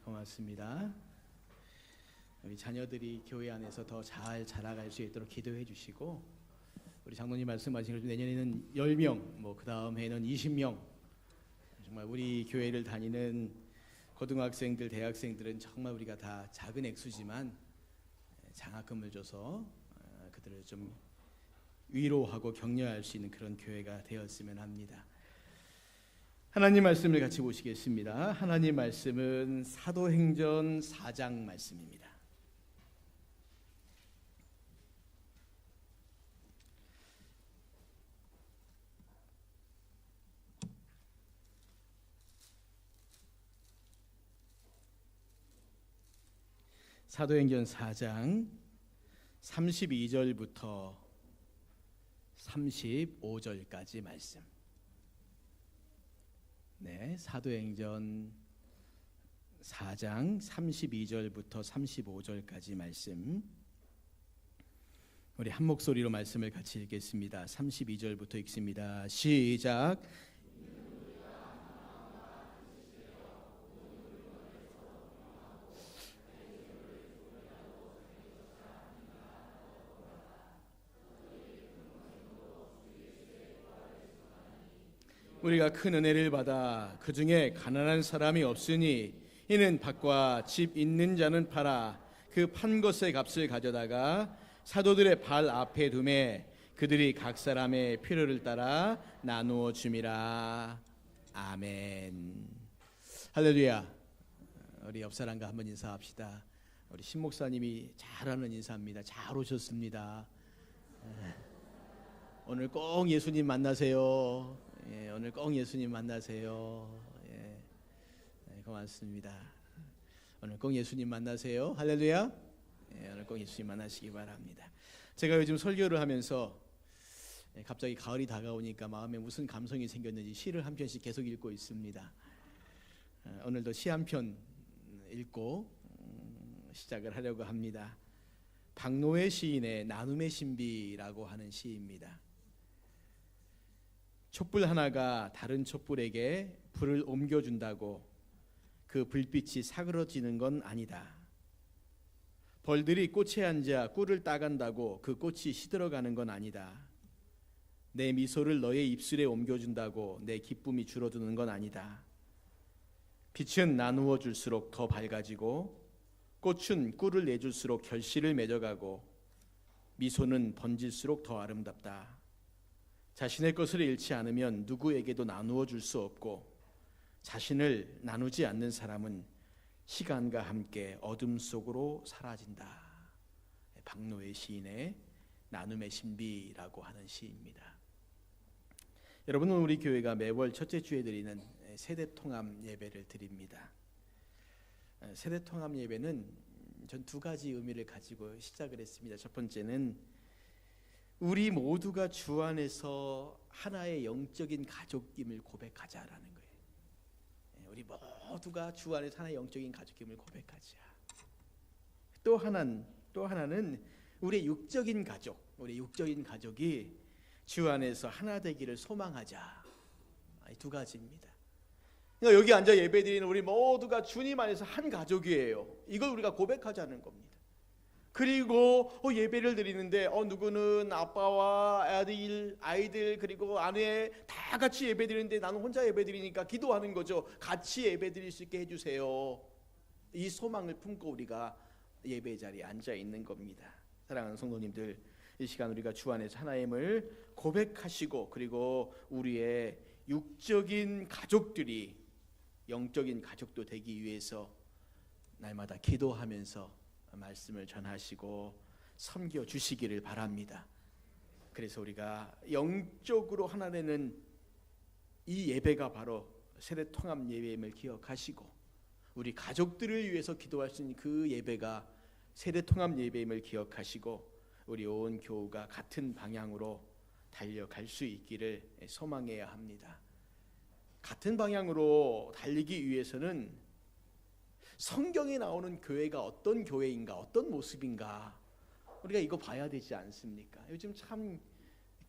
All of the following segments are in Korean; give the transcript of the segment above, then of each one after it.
고맙습니다. 우리 자녀들이 교회 안에서 더 잘 자라갈 수 있도록 기도해 주시고, 우리 장로님 말씀하신 것처럼 내년에는 10명, 그 다음 해에는 20명, 정말 우리 교회를 다니는 고등학생들, 대학생들은 정말 우리가 다 작은 액수지만 장학금을 줘서 그들을 좀 위로하고 격려할 수 있는 그런 교회가 되었으면 합니다. 하나님 말씀을 같이 보시겠습니다. 하나님 말씀은 사도행전 4장 말씀입니다. 사도행전 4장 32절부터 35절까지 말씀. 사도행전 4장 32절부터 35절까지 말씀. 우리 한 목소리로 말씀을 같이 읽겠습니다. 32절부터 읽습니다. 시작. 우리가 큰 은혜를 받아 그 중에 가난한 사람이 없으니 이는 밭과 집 있는 자는 팔아 그 판 것의 값을 가져다가 사도들의 발 앞에 두매 그들이 각 사람의 필요를 따라 나누어 줌이라. 아멘. 할렐루야. 우리 옆 사람과 한번 인사합시다. 우리 신 목사님이 잘하는 인사입니다. 잘 오셨습니다. 오늘 꼭 예수님 만나세요. 오늘 꼭 예수님 만나세요. 고맙습니다. 오늘 꼭 예수님 만나세요. 할렐루야. 오늘 꼭 예수님 만나시기 바랍니다. 제가 요즘 설교를 하면서 갑자기 가을이 다가오니까 마음에 무슨 감성이 생겼는지 시를 한 편씩 계속 읽고 있습니다. 오늘도 시 한 편 읽고 시작을 하려고 합니다. 박노해 시인의 나눔의 신비라고 하는 시입니다. 촛불 하나가 다른 촛불에게 불을 옮겨준다고 그 불빛이 사그러지는 건 아니다. 벌들이 꽃에 앉아 꿀을 따간다고 그 꽃이 시들어가는 건 아니다. 내 미소를 너의 입술에 옮겨준다고 내 기쁨이 줄어드는 건 아니다. 빛은 나누어 줄수록 더 밝아지고 꽃은 꿀을 내줄수록 결실을 맺어가고 미소는 번질수록 더 아름답다. 자신의 것을 잃지 않으면 누구에게도 나누어 줄 수 없고 자신을 나누지 않는 사람은 시간과 함께 어둠 속으로 사라진다. 박노해 시인의 나눔의 신비라고 하는 시입니다. 여러분은 우리 교회가 매월 첫째 주에 드리는 세대통합 예배를 드립니다. 세대통합 예배는 전 두 가지 의미를 가지고 시작을 했습니다. 첫 번째는 우리 모두가 주 안에서 하나의 영적인 가족임을 고백하자라는 거예요. 우리 모두가 주 안에서 하나의 영적인 가족임을 고백하자. 또 하나는 우리의 육적인 가족이 주 안에서 하나 되기를 소망하자. 이 두 가지입니다. 그러니까 여기 앉아 예배드리는 우리 모두가 주님 안에서 한 가족이에요. 이걸 우리가 고백하자는 겁니다. 그리고 예배를 드리는데 누구는 아빠와 아이들 그리고 아내 다 같이 예배 드리는데 나는 혼자 예배 드리니까 기도하는 거죠. 같이 예배 드릴 수 있게 해주세요. 이 소망을 품고 우리가 예배 자리에 앉아 있는 겁니다. 사랑하는 성도님들, 이 시간 우리가 주 안에서 하나님을 고백하시고 그리고 우리의 육적인 가족들이 영적인 가족도 되기 위해서 날마다 기도하면서 말씀을 전하시고 섬겨 주시기를 바랍니다. 그래서 우리가 영적으로 하나 되는 이 예배가 바로 세대통합 예배임을 기억하시고 우리 가족들을 위해서 기도할 수 있는 그 예배가 세대통합 예배임을 기억하시고 우리 온 교우가 같은 방향으로 달려갈 수 있기를 소망해야 합니다. 같은 방향으로 달리기 위해서는 성경에 나오는 교회가 어떤 교회인가, 어떤 모습인가 우리가 이거 봐야 되지 않습니까? 요즘 참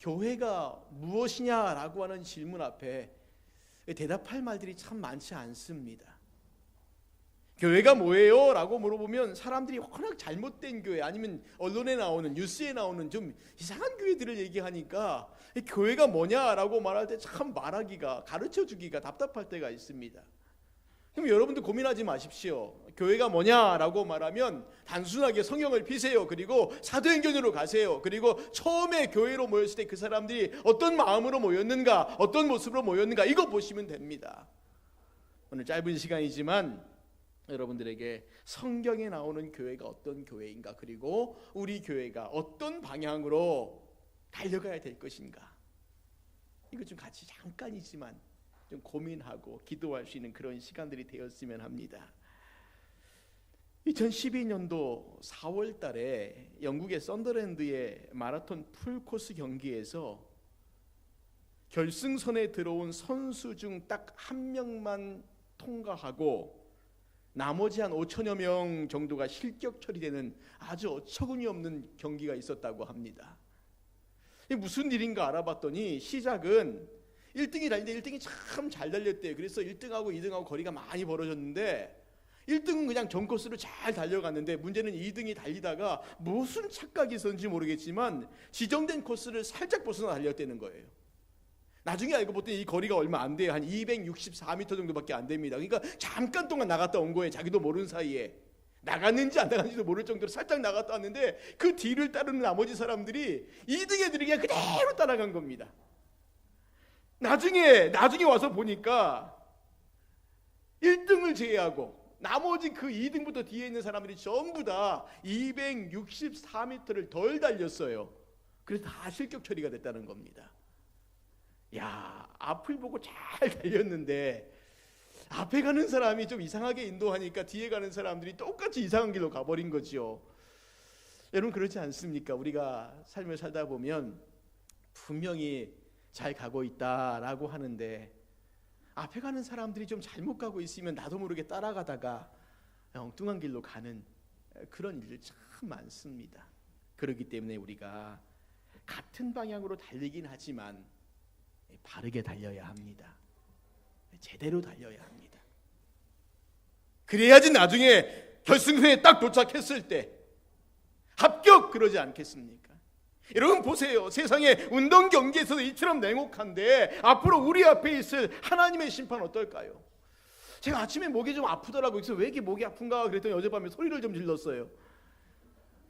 교회가 무엇이냐라고 하는 질문 앞에 대답할 말들이 참 많지 않습니다. 교회가 뭐예요? 라고 물어보면 사람들이 워낙 잘못된 교회, 아니면 언론에 나오는, 뉴스에 나오는 좀 이상한 교회들을 얘기하니까 교회가 뭐냐라고 말할 때 참 말하기가, 가르쳐주기가 답답할 때가 있습니다. 그럼 여러분도 고민하지 마십시오. 교회가 뭐냐라고 말하면 단순하게 성경을 피세요. 그리고 사도행전으로 가세요. 그리고 처음에 교회로 모였을 때 그 사람들이 어떤 마음으로 모였는가, 어떤 모습으로 모였는가, 이거 보시면 됩니다. 오늘 짧은 시간이지만 여러분들에게 성경에 나오는 교회가 어떤 교회인가, 그리고 우리 교회가 어떤 방향으로 달려가야 될 것인가, 이거 좀 같이 잠깐이지만 좀 고민하고 기도할 수 있는 그런 시간들이 되었으면 합니다. 2012년도 4월 달에 영국의 썬더랜드의 마라톤 풀코스 경기에서 결승선에 들어온 선수 중 딱 한 명만 통과하고 나머지 한 5천여 명 정도가 실격 처리되는 아주 어처구니 없는 경기가 있었다고 합니다. 이게 무슨 일인가 알아봤더니 시작은 1등이 달리는데 1등이 참 잘 달렸대요. 그래서 1등하고 2등하고 거리가 많이 벌어졌는데 1등은 그냥 전 코스로 잘 달려갔는데 문제는 2등이 달리다가 무슨 착각이 있었는지 모르겠지만 지정된 코스를 살짝 벗어나 달렸다는 거예요. 나중에 알고 봤더니 이 거리가 얼마 안 돼요. 한 264m 정도밖에 안 됩니다. 그러니까 잠깐 동안 나갔다 온 거예요. 자기도 모르는 사이에. 나갔는지 안 나갔는지도 모를 정도로 살짝 나갔다 왔는데 그 뒤를 따르는 나머지 사람들이 2등 애들이 그냥 그대로 따라간 겁니다. 나중에 와서 보니까 1등을 제외하고 나머지 그 2등부터 뒤에 있는 사람들이 전부 다 264m를 덜 달렸어요. 그래서 다 실격 처리가 됐다는 겁니다. 야, 앞을 보고 잘 달렸는데 앞에 가는 사람이 좀 이상하게 인도하니까 뒤에 가는 사람들이 똑같이 이상한 길로 가버린 거죠. 여러분 그렇지 않습니까? 우리가 삶을 살다 보면 분명히 잘 가고 있다라고 하는데 앞에 가는 사람들이 좀 잘못 가고 있으면 나도 모르게 따라가다가 엉뚱한 길로 가는 그런 일들 참 많습니다. 그렇기 때문에 우리가 같은 방향으로 달리긴 하지만 바르게 달려야 합니다. 제대로 달려야 합니다. 그래야지 나중에 결승선에 딱 도착했을 때 합격 그러지 않겠습니까? 여러분 보세요. 세상의 운동 경기에서도 이처럼 냉혹한데 앞으로 우리 앞에 있을 하나님의 심판 어떨까요? 제가 아침에 목이 좀 아프더라고요. 그래서 왜 이렇게 목이 아픈가 그랬더니 어젯밤에 소리를 좀 질렀어요.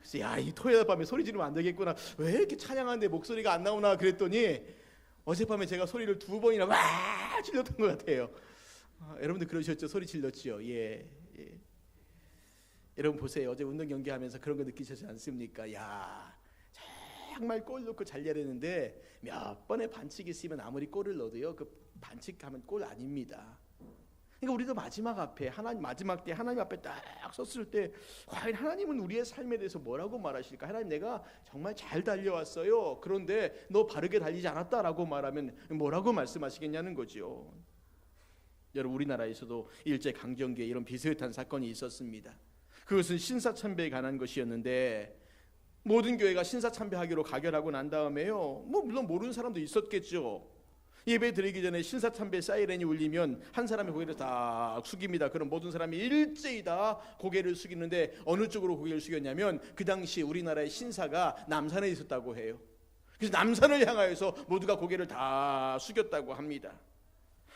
그래서 야, 이 토요일 밤에 소리 지르면 안 되겠구나. 왜 이렇게 찬양하는데 목소리가 안 나오나 그랬더니 어젯밤에 제가 소리를 2번이나 와 질렀던 것 같아요. 여러분들 그러셨죠? 소리 질렀지요? 예. 여러분 보세요. 어제 운동 경기하면서 그런 거 느끼셨지 않습니까? 야, 정말 골 넣고 잘 내렸는데 몇 번의 반칙이 있으면 아무리 골을 넣어도요, 그 반칙하면 골 아닙니다. 그러니까 우리도 마지막 때 하나님 앞에 딱 섰을 때 과연 하나님은 우리의 삶에 대해서 뭐라고 말하실까? 하나님, 내가 정말 잘 달려왔어요. 그런데 너 바르게 달리지 않았다라고 말하면 뭐라고 말씀하시겠냐는 거죠. 여러분 우리나라에서도 일제 강점기에 이런 비슷한 사건이 있었습니다. 그것은 신사참배에 관한 것이었는데 모든 교회가 신사참배하기로 가결하고 난 다음에요, 물론 모르는 사람도 있었겠죠. 예배 드리기 전에 신사참배 사이렌이 울리면 한 사람의 고개를 다 숙입니다. 그럼 모든 사람이 일제히 다 고개를 숙이는데 어느 쪽으로 고개를 숙였냐면 그 당시 우리나라의 신사가 남산에 있었다고 해요. 그래서 남산을 향하여서 모두가 고개를 다 숙였다고 합니다.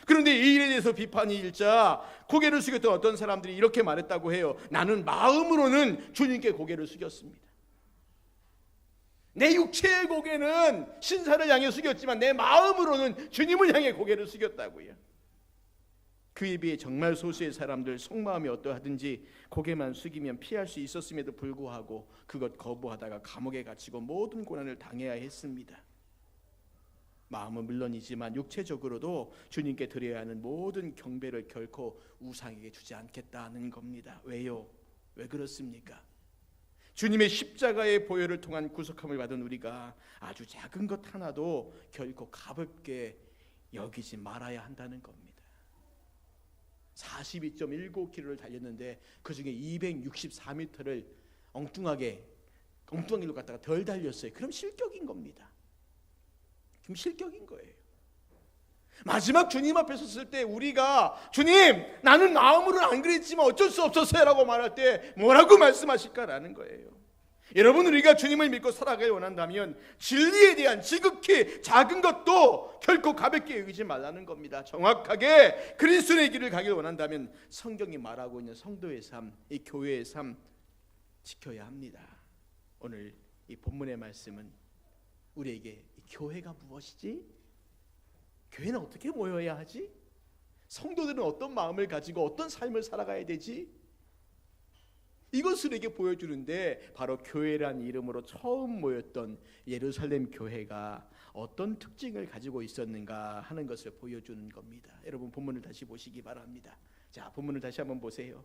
그런데 이 일에 대해서 비판이 일자 고개를 숙였던 어떤 사람들이 이렇게 말했다고 해요. 나는 마음으로는 주님께 고개를 숙였습니다. 내 육체의 고개는 신사를 향해 숙였지만 내 마음으로는 주님을 향해 고개를 숙였다고요. 그에 비해 정말 소수의 사람들 속마음이 어떠하든지 고개만 숙이면 피할 수 있었음에도 불구하고 그것 거부하다가 감옥에 갇히고 모든 고난을 당해야 했습니다. 마음은 물론이지만 육체적으로도 주님께 드려야 하는 모든 경배를 결코 우상에게 주지 않겠다는 겁니다. 왜요? 왜 그렇습니까? 주님의 십자가의 보혈을 통한 구속함을 받은 우리가 아주 작은 것 하나도 결코 가볍게 여기지 말아야 한다는 겁니다. 42.19km를 달렸는데 그중에 264m를 엉뚱한 길로 갔다가 덜 달렸어요. 그럼 실격인 겁니다. 그럼 실격인 거예요. 마지막 주님 앞에 섰을 때 우리가 주님 나는 마음으로는 안 그랬지만 어쩔 수 없었어요 라고 말할 때 뭐라고 말씀하실까라는 거예요. 여러분, 우리가 주님을 믿고 살아가길 원한다면 진리에 대한 지극히 작은 것도 결코 가볍게 여기지 말라는 겁니다. 정확하게 그리스도의 길을 가길 원한다면 성경이 말하고 있는 성도의 삶, 이 교회의 삶 지켜야 합니다. 오늘 이 본문의 말씀은 우리에게 교회가 무엇이지? 교회는 어떻게 모여야 하지? 성도들은 어떤 마음을 가지고 어떤 삶을 살아가야 되지? 이것을 우리에게 보여주는데 바로 교회란 이름으로 처음 모였던 예루살렘 교회가 어떤 특징을 가지고 있었는가 하는 것을 보여주는 겁니다. 여러분, 본문을 다시 보시기 바랍니다. 자, 본문을 다시 한번 보세요.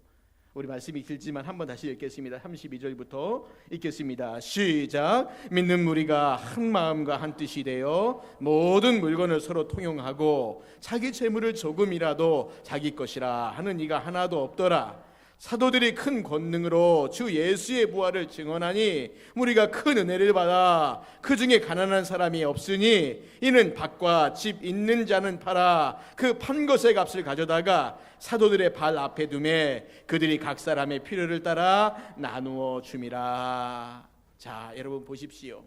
우리 말씀이 길지만 한번 다시 읽겠습니다. 32절부터 읽겠습니다. 시작. 믿는 무리가 한 마음과 한 뜻이 되어 모든 물건을 서로 통용하고 자기 재물을 조금이라도 자기 것이라 하는 이가 하나도 없더라. 사도들이 큰 권능으로 주 예수의 부활을 증언하니 무리가 큰 은혜를 받아 그 중에 가난한 사람이 없으니 이는 밭과 집 있는 자는 팔아 그 판 것의 값을 가져다가 사도들의 발 앞에 두매 그들이 각 사람의 필요를 따라 나누어 줌이라. 자, 여러분 보십시오.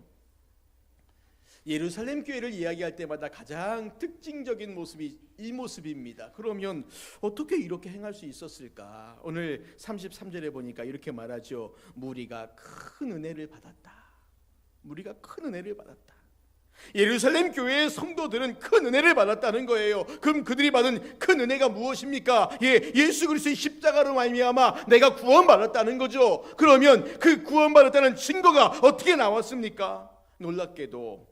예루살렘 교회를 이야기할 때마다 가장 특징적인 모습이 이 모습입니다. 그러면 어떻게 이렇게 행할 수 있었을까? 오늘 33절에 보니까 이렇게 말하죠. 무리가 큰 은혜를 받았다. 무리가 큰 은혜를 받았다. 예루살렘 교회의 성도들은 큰 은혜를 받았다는 거예요. 그럼 그들이 받은 큰 은혜가 무엇입니까? 예수 그리스도의 십자가로 말미암아 내가 구원받았다는 거죠. 그러면 그 구원받았다는 증거가 어떻게 나왔습니까? 놀랍게도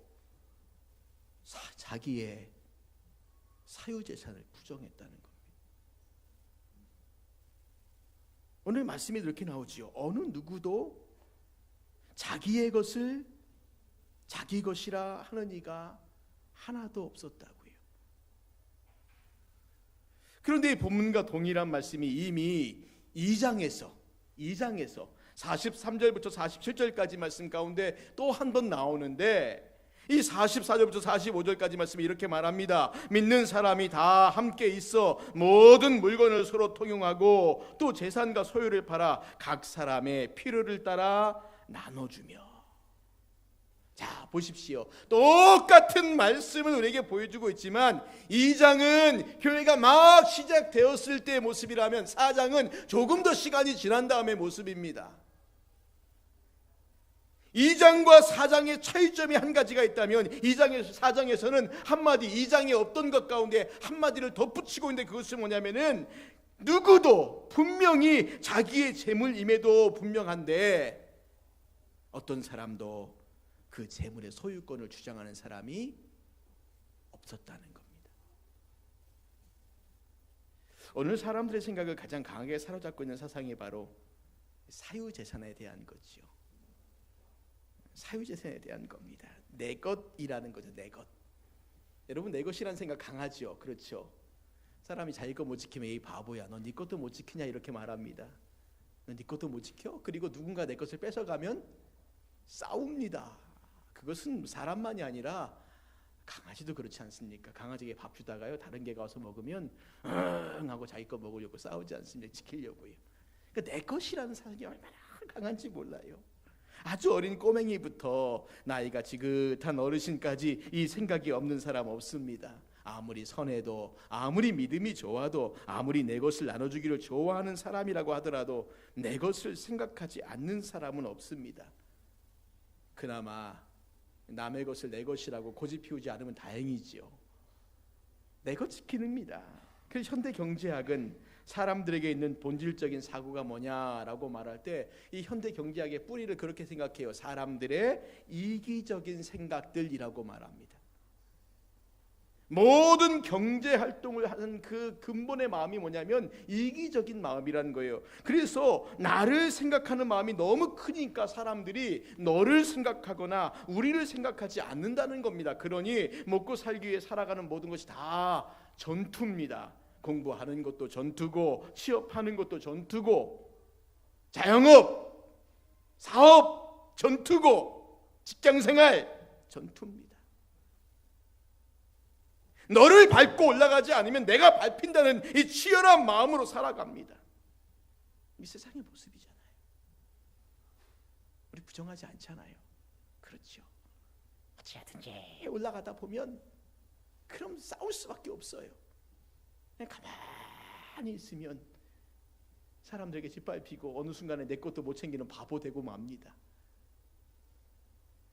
자기의 사유재산을 부정했다는 겁니다. 오늘 말씀이 이렇게 나오지요. 어느 누구도 자기의 것을 자기 것이라 하는 이가 하나도 없었다고요. 그런데 이 본문과 동일한 말씀이 이미 2장에서 43절부터 47절까지 말씀 가운데 또 한 번 나오는데 이 44절부터 45절까지 말씀이 이렇게 말합니다. 믿는 사람이 다 함께 있어 모든 물건을 서로 통용하고 또 재산과 소유를 팔아 각 사람의 필요를 따라 나눠주며. 자, 보십시오. 똑같은 말씀을 우리에게 보여주고 있지만 2장은 교회가 막 시작되었을 때의 모습이라면 4장은 조금 더 시간이 지난 다음의 모습입니다. 2장과 4장의 차이점이 한 가지가 있다면 2장에서 4장에서는 한마디 2장에 없던 것 가운데 한마디를 덧붙이고 있는데 그것은 뭐냐면은 누구도 분명히 자기의 재물임에도 분명한데 어떤 사람도 그 재물의 소유권을 주장하는 사람이 없었다는 겁니다. 오늘 사람들의 생각을 가장 강하게 사로잡고 있는 사상이 바로 사유재산에 대한 거죠. 사유재산에 대한 겁니다. 내 것이라는 거죠. 내 것. 여러분, 내 것이라는 생각 강하죠. 그렇죠. 사람이 자기 거 못 지키면 이 바보야, 너 네 것도 못 지키냐 이렇게 말합니다. 너 네 것도 못 지켜? 그리고 누군가 내 것을 뺏어가면 싸웁니다. 그것은 사람만이 아니라 강아지도 그렇지 않습니까? 강아지에게 밥 주다가요 다른 개가 와서 먹으면 응 하고 자기 거 먹으려고 싸우지 않습니까? 지키려고요. 그러니까 내 것이라는 사상이 얼마나 강한지 몰라요. 아주 어린 꼬맹이부터 나이가 지긋한 어르신까지 이 생각이 없는 사람 없습니다. 아무리 선해도, 아무리 믿음이 좋아도, 아무리 내 것을 나눠주기를 좋아하는 사람이라고 하더라도 내 것을 생각하지 않는 사람은 없습니다. 그나마 남의 것을 내 것이라고 고집 피우지 않으면 다행이지요. 내 것 지키는입니다. 그래서 현대 경제학은 사람들에게 있는 본질적인 사고가 뭐냐라고 말할 때 이 현대 경제학의 뿌리를 그렇게 생각해요. 사람들의 이기적인 생각들이라고 말합니다. 모든 경제 활동을 하는 그 근본의 마음이 뭐냐면 이기적인 마음이라는 거예요. 그래서 나를 생각하는 마음이 너무 크니까 사람들이 너를 생각하거나 우리를 생각하지 않는다는 겁니다. 그러니 먹고 살기 위해 살아가는 모든 것이 다 전투입니다. 공부하는 것도 전투고, 취업하는 것도 전투고, 자영업, 사업 전투고, 직장생활 전투입니다. 너를 밟고 올라가지 않으면 내가 밟힌다는 이 치열한 마음으로 살아갑니다. 이 세상의 모습이잖아요. 우리 부정하지 않잖아요. 그렇죠. 어찌하든지 올라가다 보면 그럼 싸울 수밖에 없어요. 그냥 가만히 있으면 사람들에게 짓밟히고 어느 순간에 내 것도 못 챙기는 바보 되고 맙니다.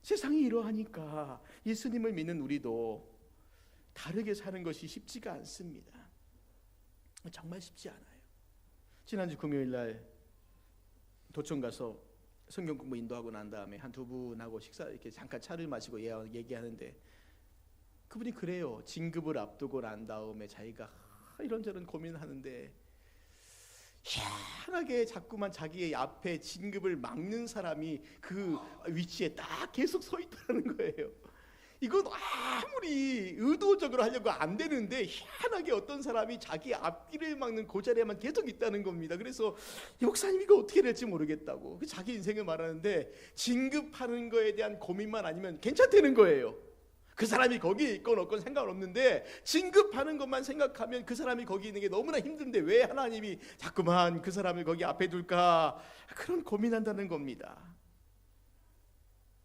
세상이 이러하니까 예수님을 믿는 우리도 다르게 사는 것이 쉽지가 않습니다. 정말 쉽지 않아요. 지난주 금요일 날 도청 가서 성경 공부 인도하고 난 다음에 한 두 분하고 식사 이렇게 잠깐 차를 마시고 얘기하는데 그분이 그래요. 진급을 앞두고 난 다음에 자기가 이런저런 고민하는데 희한하게 자꾸만 자기의 앞에 진급을 막는 사람이 그 위치에 딱 계속 서 있다는 거예요. 이건 아무리 의도적으로 하려고 안 되는데 희한하게 어떤 사람이 자기 앞길을 막는 그 자리에만 계속 있다는 겁니다. 그래서 목사님 이거 어떻게 될지 모르겠다고 자기 인생을 말하는데 진급하는 거에 대한 고민만 아니면 괜찮다는 거예요. 그 사람이 거기에 있건 없건 상관없는데 진급하는 것만 생각하면 그 사람이 거기 있는 게 너무나 힘든데 왜 하나님이 자꾸만 그 사람을 거기 앞에 둘까, 그런 고민한다는 겁니다.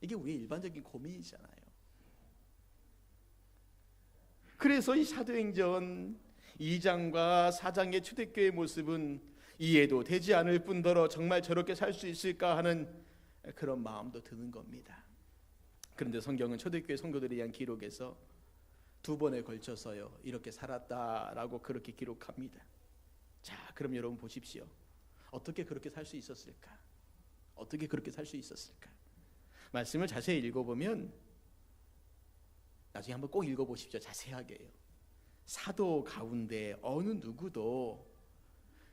이게 우리의 일반적인 고민이잖아요. 그래서 이 사도행전 2장과 4장의 초대교회의 모습은 이해도 되지 않을 뿐더러 정말 저렇게 살 수 있을까 하는 그런 마음도 드는 겁니다. 그런데 성경은 초대교회 성도들에 대한 기록에서 두 번에 걸쳐서요 이렇게 살았다라고 그렇게 기록합니다. 자, 그럼 여러분 보십시오. 어떻게 그렇게 살 수 있었을까? 어떻게 그렇게 살 수 있었을까? 말씀을 자세히 읽어보면, 나중에 한번 꼭 읽어보십시오. 자세하게요. 사도 가운데 어느 누구도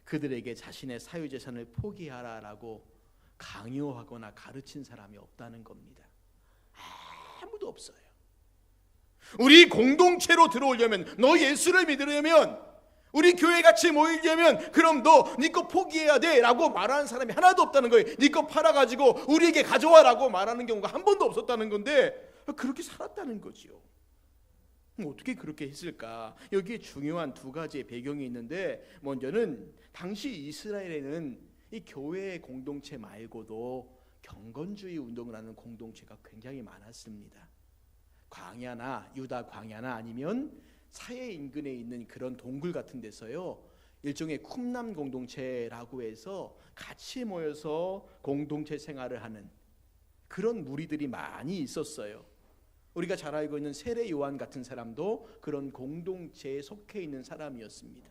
그들에게 자신의 사유재산을 포기하라라고 강요하거나 가르친 사람이 없다는 겁니다. 아무도 없어요. 우리 공동체로 들어오려면, 너 예수를 믿으려면, 우리 교회 같이 모이려면 그럼 너 네 거 포기해야 돼 라고 말하는 사람이 하나도 없다는 거예요. 네 거 팔아가지고 우리에게 가져와 라고 말하는 경우가 한 번도 없었다는 건데 그렇게 살았다는 거지요. 어떻게 그렇게 했을까? 여기에 중요한 두 가지의 배경이 있는데, 먼저는 당시 이스라엘에는 이 교회 공동체 말고도 경건주의 운동을 하는 공동체가 굉장히 많았습니다. 광야나 유다 광야나 아니면 사해 인근에 있는 그런 동굴 같은 데서요 일종의 쿰남 공동체라고 해서 같이 모여서 공동체 생활을 하는 그런 무리들이 많이 있었어요. 우리가 잘 알고 있는 세례 요한 같은 사람도 그런 공동체에 속해 있는 사람이었습니다.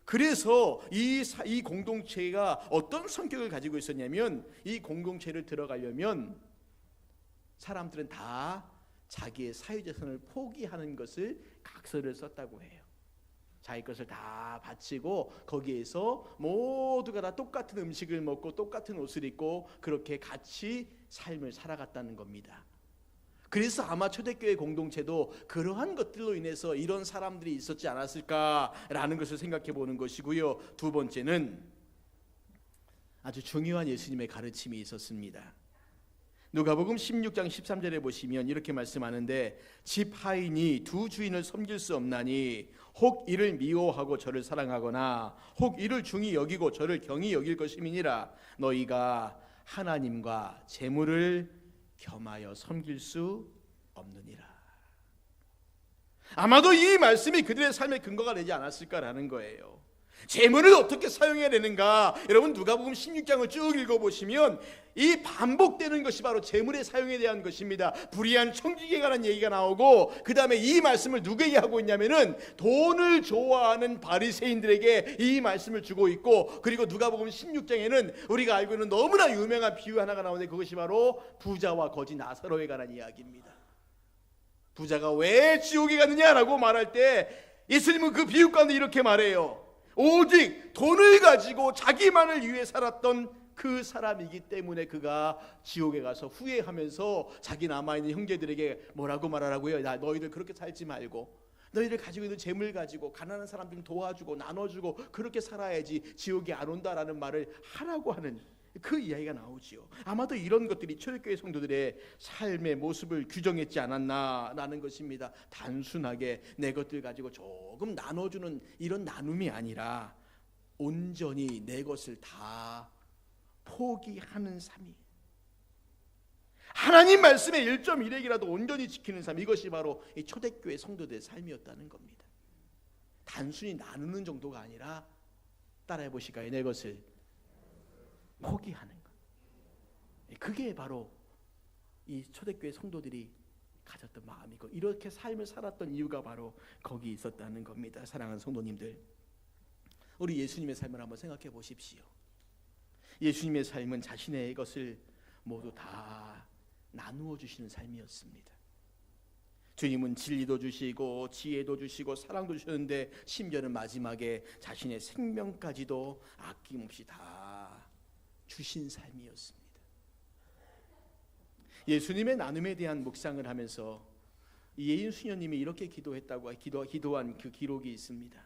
그래서 이 공동체가 어떤 성격을 가지고 있었냐면, 이 공동체를 들어가려면 사람들은 다 자기의 사유재산을 포기하는 것을 각서를 썼다고 해요. 자기 것을 다 바치고 거기에서 모두가 다 똑같은 음식을 먹고 똑같은 옷을 입고 그렇게 같이 삶을 살아갔다는 겁니다. 그래서 아마 초대교회 공동체도 그러한 것들로 인해서 이런 사람들이 있었지 않았을까라는 것을 생각해 보는 것이고요. 두 번째는 아주 중요한 예수님의 가르침이 있었습니다. 누가복음 16장 13절에 보시면 이렇게 말씀하는데, 집 하인이 두 주인을 섬길 수 없나니 혹 이를 미워하고 저를 사랑하거나 혹 이를 중히 여기고 저를 경히 여길 것임이니라. 너희가 하나님과 재물을 겸하여 섬길 수 없느니라. 아마도 이 말씀이 그들의 삶의 근거가 되지 않았을까라는 거예요. 재물을 어떻게 사용해야 되는가? 여러분 누가복음 16장을 쭉 읽어보시면 이 반복되는 것이 바로 재물의 사용에 대한 것입니다. 불의한 청지기에 관한 얘기가 나오고, 그 다음에 이 말씀을 누구에게 하고 있냐면은 돈을 좋아하는 바리새인들에게 이 말씀을 주고 있고, 그리고 누가복음 16장에는 우리가 알고 있는 너무나 유명한 비유 하나가 나오는데 그것이 바로 부자와 거지 나사로에 관한 이야기입니다. 부자가 왜 지옥에 가느냐라고 말할 때 예수님은 그 비유 가운데 이렇게 말해요. 오직 돈을 가지고 자기만을 위해 살았던 그 사람이기 때문에 그가 지옥에 가서 후회하면서 자기 남아있는 형제들에게 뭐라고 말하라고요? 야, 너희들 그렇게 살지 말고 너희들 가지고 있는 재물 가지고 가난한 사람들 도와주고 나눠주고 그렇게 살아야지 지옥에 안 온다라는 말을 하라고 하는 그 이야기가 나오지요. 아마도 이런 것들이 초대교회 성도들의 삶의 모습을 규정했지 않았나라는 것입니다. 단순하게 내 것들 가지고 조금 나눠주는 이런 나눔이 아니라 온전히 내 것을 다 포기하는 삶이, 하나님 말씀의 1.1핵이라도 온전히 지키는 삶, 이것이 바로 이 초대교회 성도들의 삶이었다는 겁니다. 단순히 나누는 정도가 아니라, 따라해 보실까요? 내 것을 포기하는 것. 그게 바로 이 초대교회 성도들이 가졌던 마음이고, 이렇게 삶을 살았던 이유가 바로 거기 있었다는 겁니다. 사랑하는 성도님들, 우리 예수님의 삶을 한번 생각해 보십시오. 예수님의 삶은 자신의 것을 모두 다 나누어 주시는 삶이었습니다. 주님은 진리도 주시고 지혜도 주시고 사랑도 주셨는데, 심지어는 마지막에 자신의 생명까지도 아낌없이 다 주신 삶이었습니다. 예수님의 나눔에 대한 묵상을 하면서 예인 수녀님이 이렇게 기도한 그 기록이 있습니다.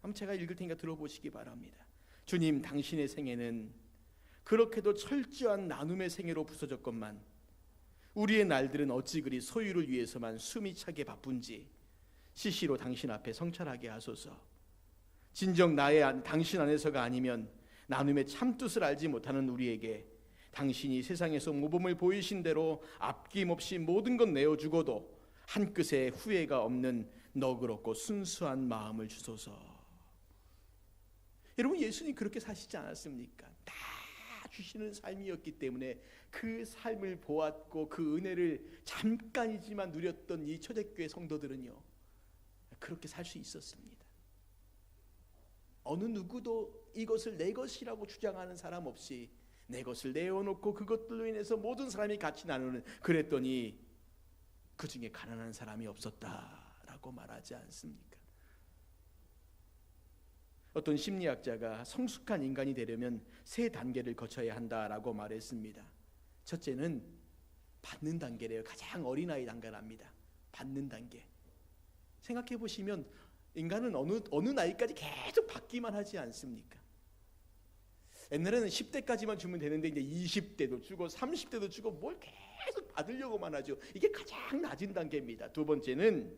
한번 제가 읽을 테니까 들어보시기 바랍니다. 주님, 당신의 생애는 그렇게도 철저한 나눔의 생애로 부서졌건만 우리의 날들은 어찌 그리 소유를 위해서만 숨이 차게 바쁜지 시시로 당신 앞에 성찰하게 하소서. 진정 당신 안에서가 아니면 나눔의 참뜻을 알지 못하는 우리에게 당신이 세상에서 모범을 보이신 대로 아낌없이 모든 것 내어주고도 한 끗의 후회가 없는 너그럽고 순수한 마음을 주소서. 여러분, 예수님 그렇게 사시지 않았습니까? 다 주시는 삶이었기 때문에 그 삶을 보았고 그 은혜를 잠깐이지만 누렸던 이 초대교회 성도들은요, 그렇게 살 수 있었습니다. 어느 누구도 이것을 내 것이라고 주장하는 사람 없이 내 것을 내어놓고 그것들로 인해서 모든 사람이 같이 나누는, 그랬더니 그 중에 가난한 사람이 없었다라고 말하지 않습니까? 어떤 심리학자가 성숙한 인간이 되려면 3단계를 거쳐야 한다라고 말했습니다. 첫째는 받는 단계래요. 가장 어린아이 단계랍니다. 받는 단계. 생각해 보시면 인간은 어느 나이까지 계속 받기만 하지 않습니까? 옛날에는 10대까지만 주면 되는데 이제 20대도 주고 30대도 주고 뭘 계속 받으려고만 하죠. 이게 가장 낮은 단계입니다. 두 번째는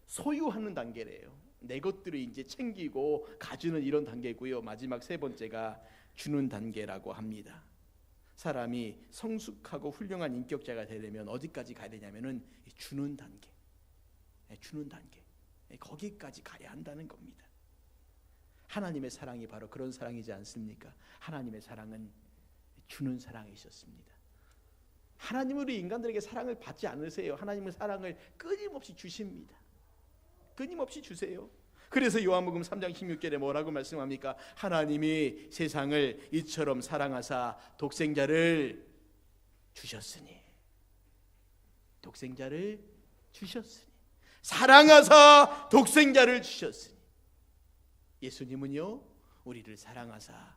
소유하는 단계래요. 내 것들을 이제 챙기고 가주는 이런 단계고요. 마지막 3번째가 주는 단계라고 합니다. 사람이 성숙하고 훌륭한 인격자가 되려면 어디까지 가야 되냐면은 주는 단계, 주는 단계, 거기까지 가야 한다는 겁니다. 하나님의 사랑이 바로 그런 사랑이지 않습니까? 하나님의 사랑은 주는 사랑이셨습니다. 하나님은 우리 인간들에게 사랑을 받지 않으세요. 하나님은 사랑을 끊임없이 주십니다. 끊임없이 주세요. 그래서 요한복음 3장 16절에 뭐라고 말씀합니까? 하나님이 세상을 이처럼 사랑하사 독생자를 주셨으니, 독생자를 주셨으니, 사랑하사 독생자를 주셨으니, 예수님은요 우리를 사랑하사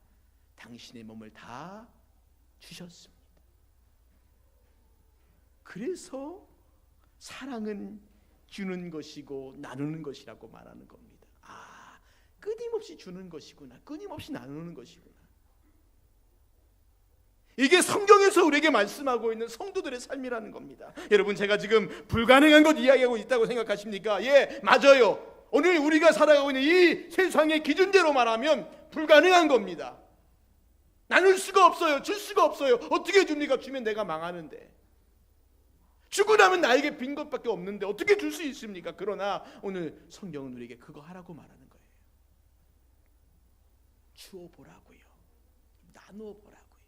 당신의 몸을 다 주셨습니다. 그래서 사랑은 주는 것이고 나누는 것이라고 말하는 겁니다. 끊임없이 주는 것이구나, 끊임없이 나누는 것이구나. 이게 성경에서 우리에게 말씀하고 있는 성도들의 삶이라는 겁니다. 여러분, 제가 지금 불가능한 것 이야기하고 있다고 생각하십니까? 예, 맞아요. 오늘 우리가 살아가고 있는 이 세상의 기준대로 말하면 불가능한 겁니다. 나눌 수가 없어요. 줄 수가 없어요. 어떻게 줍니까? 주면 내가 망하는데. 주고 나면 나에게 빈 것밖에 없는데 어떻게 줄 수 있습니까? 그러나 오늘 성경은 우리에게 그거 하라고 말하는 거예요. 주어 보라고요. 나누어 보라고요.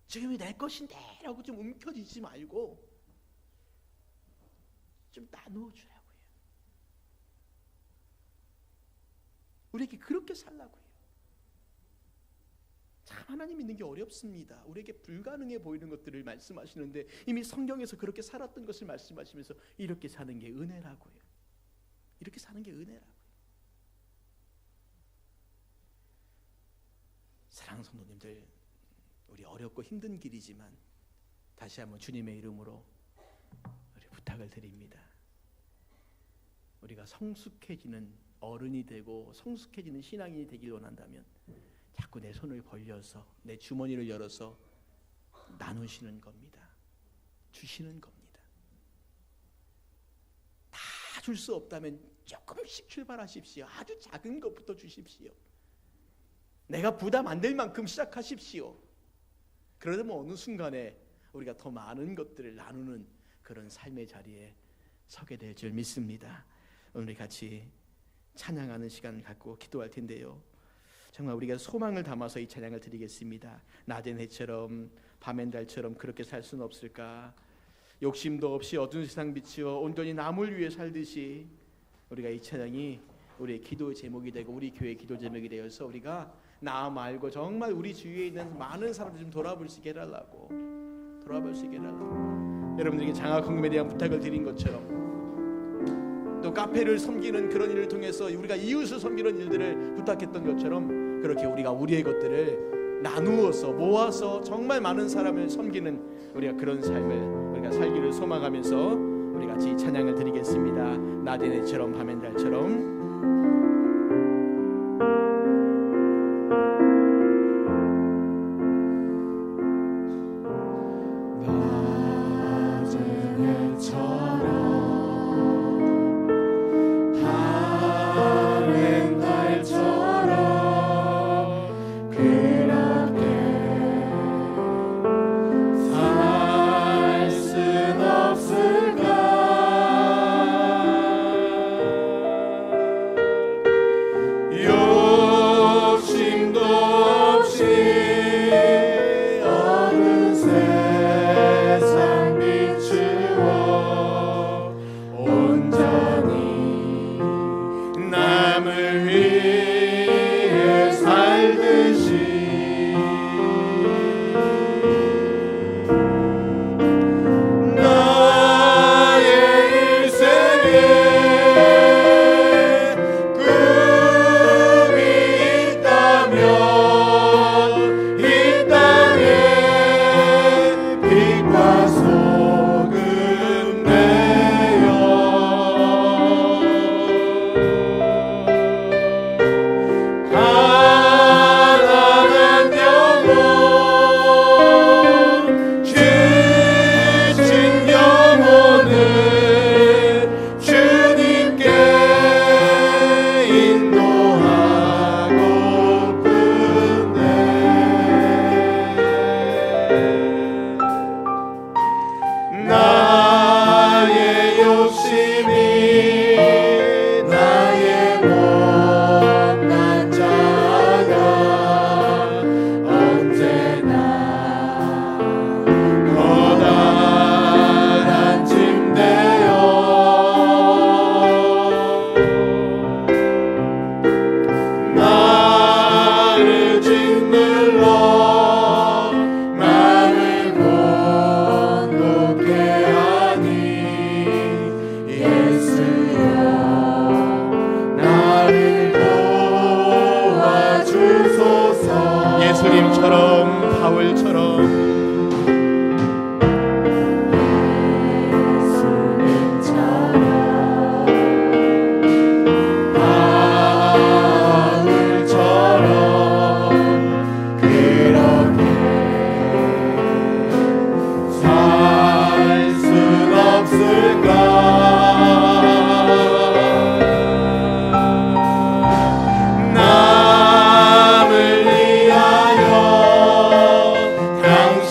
지금이 내 것인데 라고 좀 움켜쥐지 말고 좀 나누어 주라고요. 우리에게 그렇게 살라고요. 참 하나님 믿는 게 어렵습니다. 우리에게 불가능해 보이는 것들을 말씀하시는데 이미 성경에서 그렇게 살았던 것을 말씀하시면서 이렇게 사는 게 은혜라고요. 이렇게 사는 게 은혜라고요. 사랑하는 성도님들, 우리 어렵고 힘든 길이지만 다시 한번 주님의 이름으로 우리 부탁을 드립니다. 우리가 성숙해지는 어른이 되고 성숙해지는 신앙인이 되길 원한다면 자꾸 내 손을 벌려서 내 주머니를 열어서 나누시는 겁니다. 주시는 겁니다. 다 줄 수 없다면 조금씩 출발하십시오. 아주 작은 것부터 주십시오. 내가 부담 안 될 만큼 시작하십시오. 그러면 어느 순간에 우리가 더 많은 것들을 나누는 그런 삶의 자리에 서게 될 줄 믿습니다. 오늘 같이 찬양하는 시간을 갖고 기도할 텐데요, 정말 우리가 소망을 담아서 이 찬양을 드리겠습니다. 낮엔 해처럼 밤엔 달처럼 그렇게 살 수는 없을까? 욕심도 없이 어두운 세상 비추어 온전히 남을 위해 살듯이 우리가 이 찬양이 우리의 기도의 제목이 되고 우리 교회의 기도 제목이 되어서 우리가 나 말고 정말 우리 주위에 있는 많은 사람들 좀 돌아볼 수 있게 해달라고, 돌아볼 수 있게 해달라고 여러분들에게 장학 헌금에 대한 부탁을 드린 것처럼, 또 카페를 섬기는 그런 일을 통해서 우리가 이웃을 섬기는 일들을 부탁했던 것처럼, 그렇게 우리가 우리의 것들을 나누어서 모아서 정말 많은 사람을 섬기는 우리가 그런 삶을 우리가 살기를 소망하면서 우리 같이 찬양을 드리겠습니다. 낮엔 해처럼 밤엔 달처럼. 예수님처럼 바울처럼 남을 위하여 당신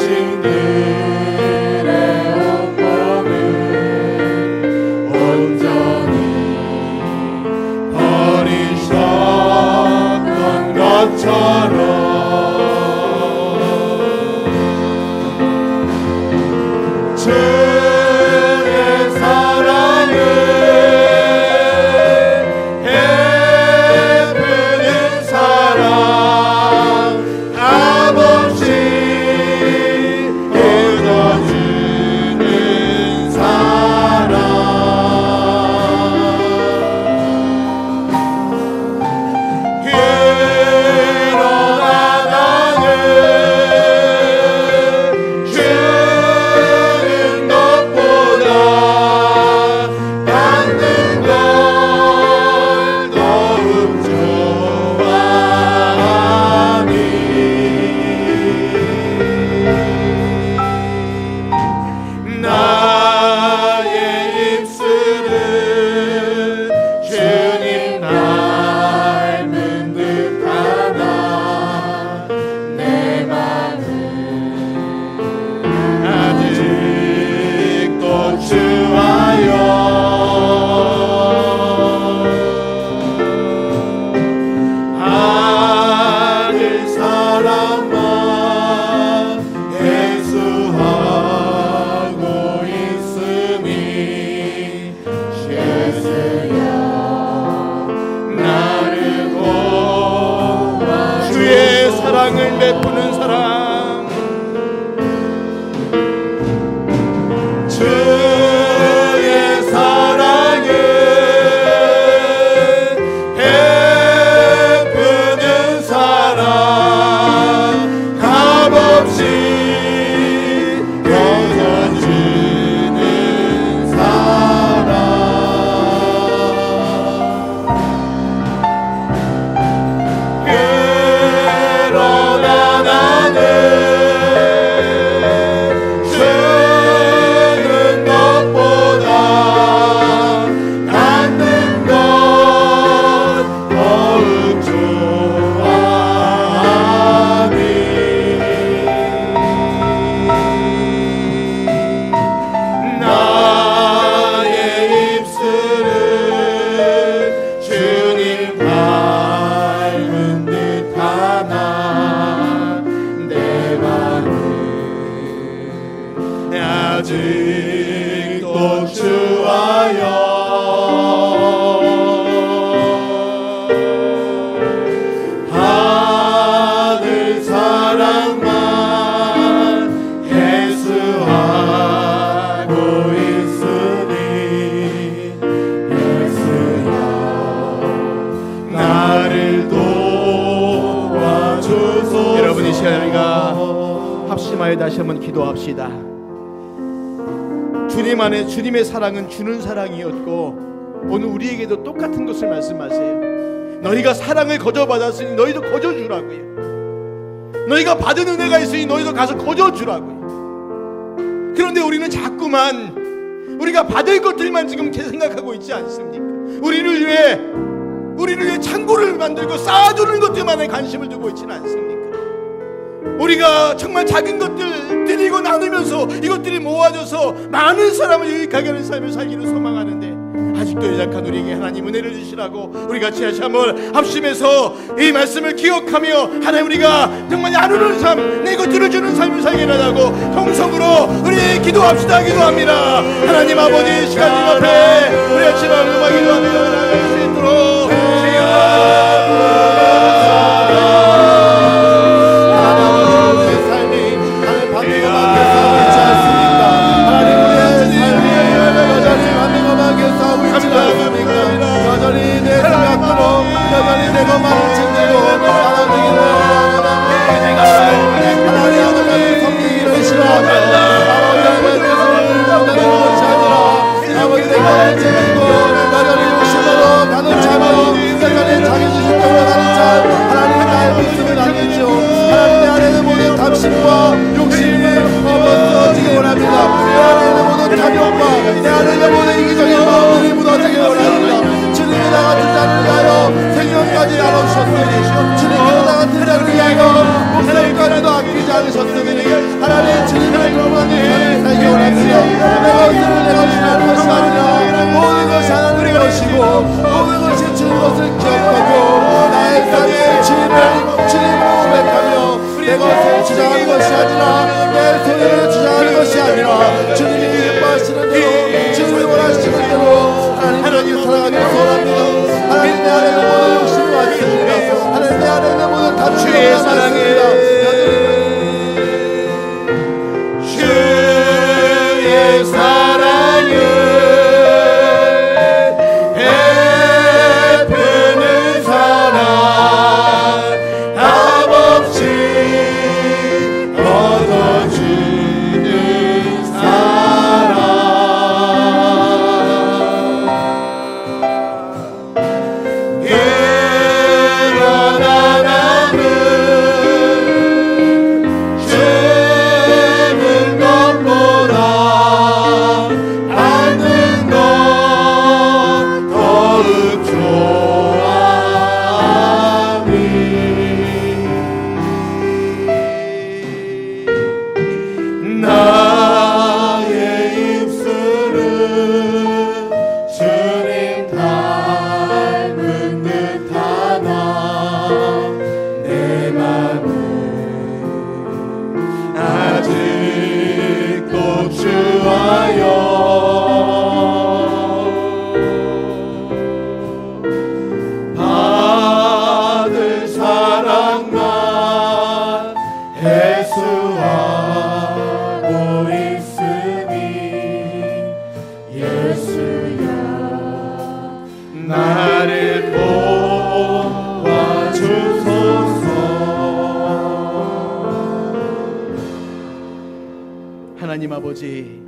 사랑을 베푸는 사랑. 주의 사랑을 베푸는 사랑, 값없이 여겨지는 사랑. 그러나 나는 주는 것보다 갖는 것 더욱 좋아하니. 나의 입술은 주님 닮은 듯하나 내 맘은 아직도 주와여 하늘 사랑만 회수하고 있으니 예수여 나를 도와주소서. 여러분, 이 시간 우리가 합심하여 다시 한번 기도합시다. 주님 안에 주님의 사랑은 주는 사랑이었고 오늘 우리에게도 똑같은 것을 말씀하세요. 너희가 사랑을 거저받았으니 너희도 거저주라고요. 너희가 받은 은혜가 있으니 너희도 가서 거저주라고요. 그런데 우리는 자꾸만 우리가 받을 것들만 지금 생각하고 있지 않습니까? 우리를 위해 창고를 만들고 쌓아두는 것들만에 관심을 두고 있지는 않습니까? 우리가 정말 작은 것들 드리고 나누면서 이것들이 모아져서 많은 사람을 유익하게 하는 삶을 살기를 소망하는데 아직도 연약한 우리에게 하나님 은혜를 주시라고 우리 같이 다시 한번 합심해서 이 말씀을 기억하며 하나님 우리가 정말 나누는 삶, 내 것들을 주는 삶을 살게 해달라고 통성으로 우리 기도합시다. 기도합니다. 하나님 아버지, 시간 님 앞에 우리 같이 마음으로 기도하며 나아갈 수 있도록 내가 말을 챙기고 나눠주기를 하나님 섬기기를 싫어하며 아버지의 뜻을 나누는 것이 아니라 아버지 내 것을 챙기고 여전히 욕심으로 가는 참으로 여전히 자기 주식적으로 가는 참 하나님 나의 모습을 아니죠. 하나님 내 안에는 모든 탐심과 욕심이 없어지기 원합니다. 내 안에는 모든 탐욕과 내 안에는 모든 이기적인 마음들이 무너지기 원합니다. 주님이 나 같은 자를 위하여 생명까지 나눠주셨으니 주님께서 나 같은 자를 위하여 목숨까지도 아끼지 않으셨으니 하나님 주님을 경험하는 삶을 살기 원합니다. 내 것을 내 것이라는 것이 아니라 모든 것이 하나님의 것이고 모든 것이 주님 것을 기억하고 나의 삶에 주님을 고백하며 내 것을 주장하는 것이 아니라 내 소유를 주장하는 것이 아니라 주님이 기뻐하시는 대로 주님이 원하시는 대로 하나님을 사랑하기를 소원합니다. 하나님 내 안에 모든 욕심이 왔습니다. 하나님 내 안에 모든 탐심이 왔습니다. 주의 사랑을 베푸는 아버지,